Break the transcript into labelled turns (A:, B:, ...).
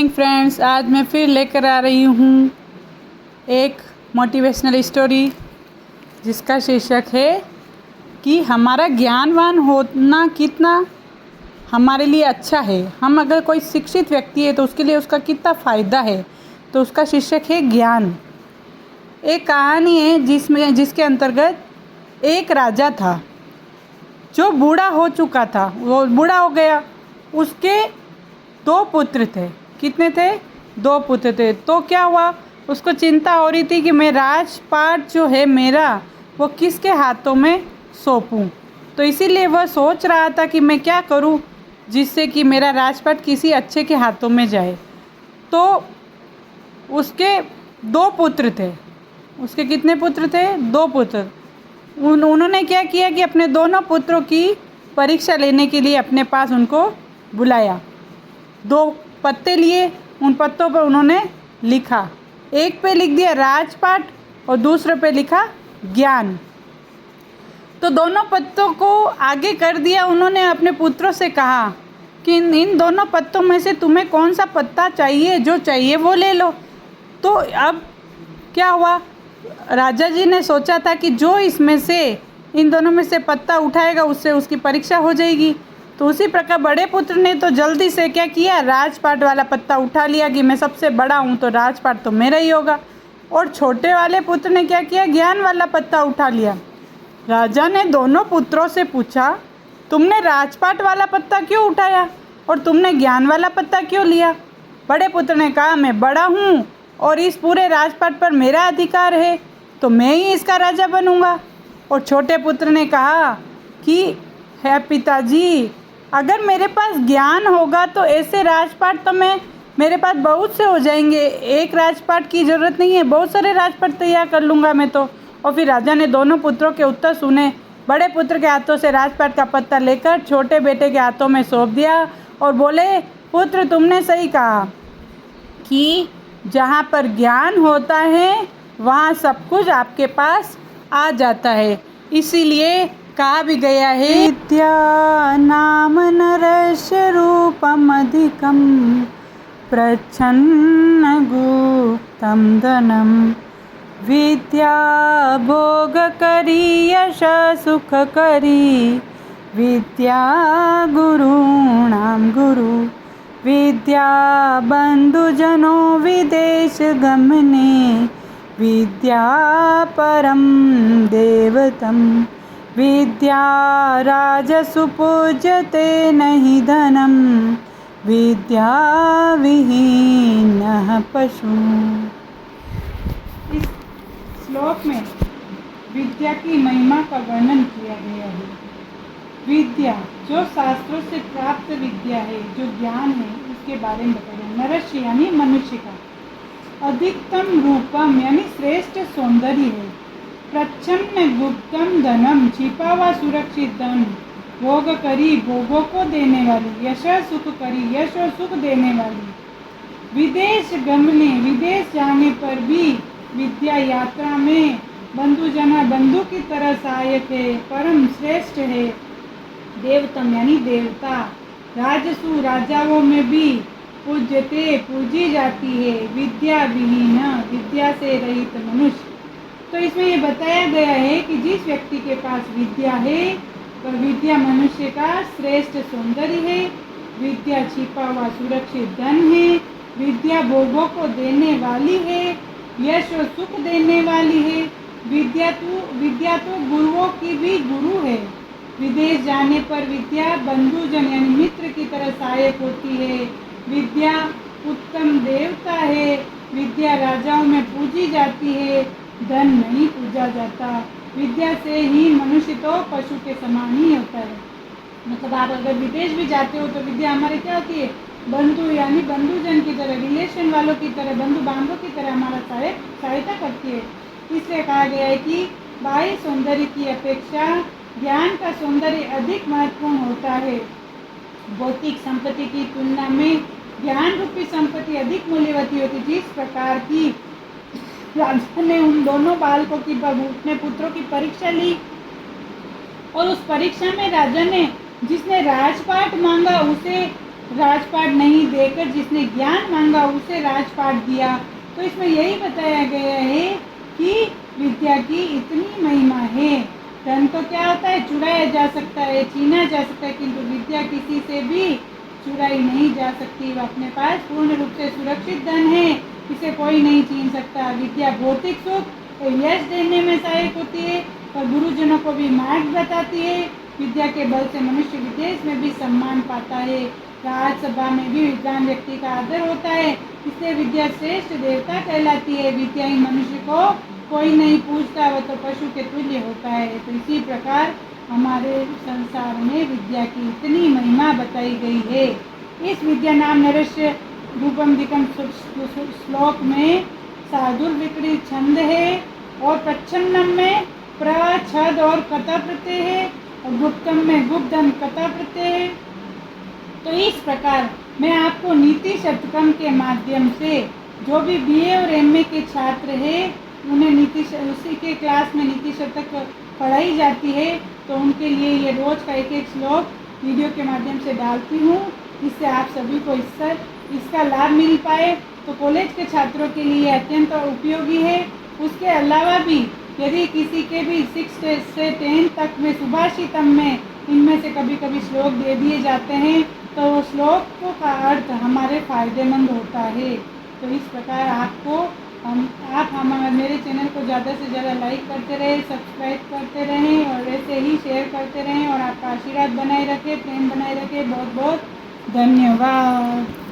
A: Morning friends. आज मैं फिर लेकर आ रही हूँ एक मोटिवेशनल स्टोरी जिसका शीर्षक है कि हमारा ज्ञानवान होना कितना हमारे लिए अच्छा है। हम अगर कोई शिक्षित व्यक्ति है तो उसके लिए उसका कितना फ़ायदा है। तो उसका शीर्षक है ज्ञान। एक कहानी है जिसके अंतर्गत एक राजा था जो बूढ़ा हो चुका था। वो बूढ़ा हो गया। उसके 2 पुत्र थे। कितने थे? 2 पुत्र थे। तो क्या हुआ, उसको चिंता हो रही थी कि मैं राजपाट जो है मेरा वो किसके हाथों में सौंपूं। तो इसीलिए वह सोच रहा था कि मैं क्या करूं जिससे कि मेरा राजपाट किसी अच्छे के हाथों में जाए। तो उसके 2 पुत्र थे। उसके कितने पुत्र थे? 2 पुत्र। उन्होंने क्या किया कि अपने दोनों पुत्रों की परीक्षा लेने के लिए अपने पास उनको बुलाया। 2 पत्ते लिए, उन पत्तों पर उन्होंने लिखा। एक पे लिख दिया राजपाट और दूसरे पे लिखा ज्ञान। तो दोनों पत्तों को आगे कर दिया। उन्होंने अपने पुत्रों से कहा कि इन दोनों पत्तों में से तुम्हें कौन सा पत्ता चाहिए, जो चाहिए वो ले लो। तो अब क्या हुआ, राजा जी ने सोचा था कि जो इसमें से इन दोनों में से पत्ता उठाएगा उससे उसकी परीक्षा हो जाएगी। तो उसी प्रकार बड़े पुत्र ने तो जल्दी से क्या किया, राजपाट वाला पत्ता उठा लिया कि मैं सबसे बड़ा हूँ तो राजपाट तो मेरा ही होगा। और छोटे वाले पुत्र ने क्या किया, ज्ञान वाला पत्ता उठा लिया। राजा ने दोनों पुत्रों से पूछा, तुमने राजपाट वाला पत्ता क्यों उठाया और तुमने ज्ञान वाला पत्ता क्यों लिया? बड़े पुत्र ने कहा, मैं बड़ा हूँ और इस पूरे राजपाट पर मेरा अधिकार है तो मैं ही इसका राजा बनूंगा। और छोटे पुत्र ने कहा कि है पिताजी, अगर मेरे पास ज्ञान होगा तो ऐसे राजपाट तो मेरे पास बहुत से हो जाएंगे। एक राजपाट की ज़रूरत नहीं है, बहुत सारे राजपाट तैयार कर लूँगा मैं तो। और फिर राजा ने दोनों पुत्रों के उत्तर सुने। बड़े पुत्र के हाथों से राजपाट का पत्ता लेकर छोटे बेटे के हाथों में सौंप दिया और बोले, पुत्र तुमने सही कहा कि जहाँ पर ज्ञान होता है वहाँ सब कुछ आपके पास आ जाता है। इसीलिए कहा भी गया है, विद्या नाम नरस्य रूपमधिकं प्रच्छन्न गुप्तं धनं। विद्या भोगकरी यश सुखकरी, विद्या गुरूणां गुरु। विद्या बंधुजनो विदेश गमने, विद्या परम देवतम। विद्या राजसु पूज्यते नहि धनम, विद्या विहीनः पशु। इस श्लोक में विद्या की महिमा का वर्णन किया गया है। विद्या जो शास्त्रों से प्राप्त विद्या है, जो ज्ञान है, उसके बारे में बताया। नरस्य यानी मनुष्य का अधिकतम रूपम यानी श्रेष्ठ सौंदर्य है। प्रच्छन्न गुप्तम धनम छिपा हुआ सुरक्षित धन। भोग करी भोगों को देने वाली। यश सुख करी यश और सुख देने वाली। विदेश गमने विदेश जाने पर भी विद्या यात्रा में बंधुजना बंधु की तरह सहायक है, परम श्रेष्ठ है। देवतम यानी देवता। राजसु राजाओं में भी पूज्यते पूजी जाती है। विद्या विहीन विद्या से रहित मनुष्य। तो इसमें ये बताया गया है कि जिस व्यक्ति के पास विद्या है वह विद्या मनुष्य का श्रेष्ठ सौंदर्य है। विद्या छिपा हुआ सुरक्षित धन है। विद्या भोगों को देने वाली है, यश और सुख देने वाली है। विद्या तो गुरुओं की भी गुरु है। विदेश जाने पर विद्या बंधुजन यानी मित्र की तरह सहायक होती है। विद्या उत्तम देवता है। विद्या राजाओं में पूजी जाती है, धन नहीं पूजा जाता। विद्या से ही मनुष्य तो पशु के समान ही होता है। मतलब आप अगर विदेश भी जाते हो तो विद्या हमारे क्या होती है, बंधु यानी बंधुजन की तरह, रिलेशन वालों की तरह, बंधु बांधवों की तरह हमारा सहायता करती है। इसलिए कहा गया है कि बाह्य सौंदर्य की अपेक्षा ज्ञान का सौंदर्य अधिक महत्वपूर्ण होता है। भौतिक संपत्ति की तुलना में ज्ञान रूपी संपत्ति अधिक मूल्यवती होती। जिस प्रकार की राजा ने उन दोनों बालकों की अपने पुत्रों की परीक्षा ली और उस परीक्षा में राजा ने जिसने राजपाट मांगा उसे राजपाट नहीं देकर जिसने ज्ञान मांगा उसे राजपाट दिया। तो इसमें यही बताया गया है कि विद्या की इतनी महिमा है। धन तो क्या होता है, चुराया जा सकता है, छीना जा सकता है, किंतु विद्या किसी से भी चुराई नहीं जा सकती। वह अपने पास पूर्ण रूप से सुरक्षित धन है, इसे कोई नहीं छीन सकता। विद्या भौतिक सुख और यश देने में सहायक होती है और गुरुजनों को भी मार्ग बताती है। विद्या के बल से मनुष्य विदेश में भी सम्मान पाता है, राजसभा में भी विद्वान व्यक्ति का आदर होता है, इसलिए विद्या श्रेष्ठ देवता कहलाती है। विद्याहीन मनुष्य को कोई नहीं पूछता, वह तो पशु के तुल्य होता है। तो इसी प्रकार हमारे संसार में विद्या की इतनी महिमा बताई गई है। इस विद्या नाम नरस्य रूपम दिकम श्लोक में साधुर विपरीत छंद है और प्रच्छन्नम में प्र छद और कथा प्रत्यय है और गुप्तम में गुप्तम कथा प्रत्यय है। तो इस प्रकार मैं आपको नीति शतकम के माध्यम से जो भी बीए और एमए के छात्र हैं उन्हें उसी के क्लास में नीति शतक पढ़ाई जाती है, तो उनके लिए ये रोज़ का एक एक श्लोक वीडियो के माध्यम से डालती हूँ, जिससे आप सभी को इसका लाभ मिल पाए। तो कॉलेज के छात्रों के लिए अत्यंत उपयोगी है। उसके अलावा भी यदि किसी के भी 6 से 10 तक में सुभाषितम में इनमें से कभी कभी श्लोक दे दिए जाते हैं, तो श्लोक का अर्थ हमारे फायदेमंद होता है। तो इस प्रकार आप हमारे मेरे चैनल को ज़्यादा से ज़्यादा लाइक करते रहें, सब्सक्राइब करते रहें और ऐसे ही शेयर करते रहें और आपका आशीर्वाद बनाए रखें, प्रेम बनाए रखें। बहुत बहुत धन्यवाद।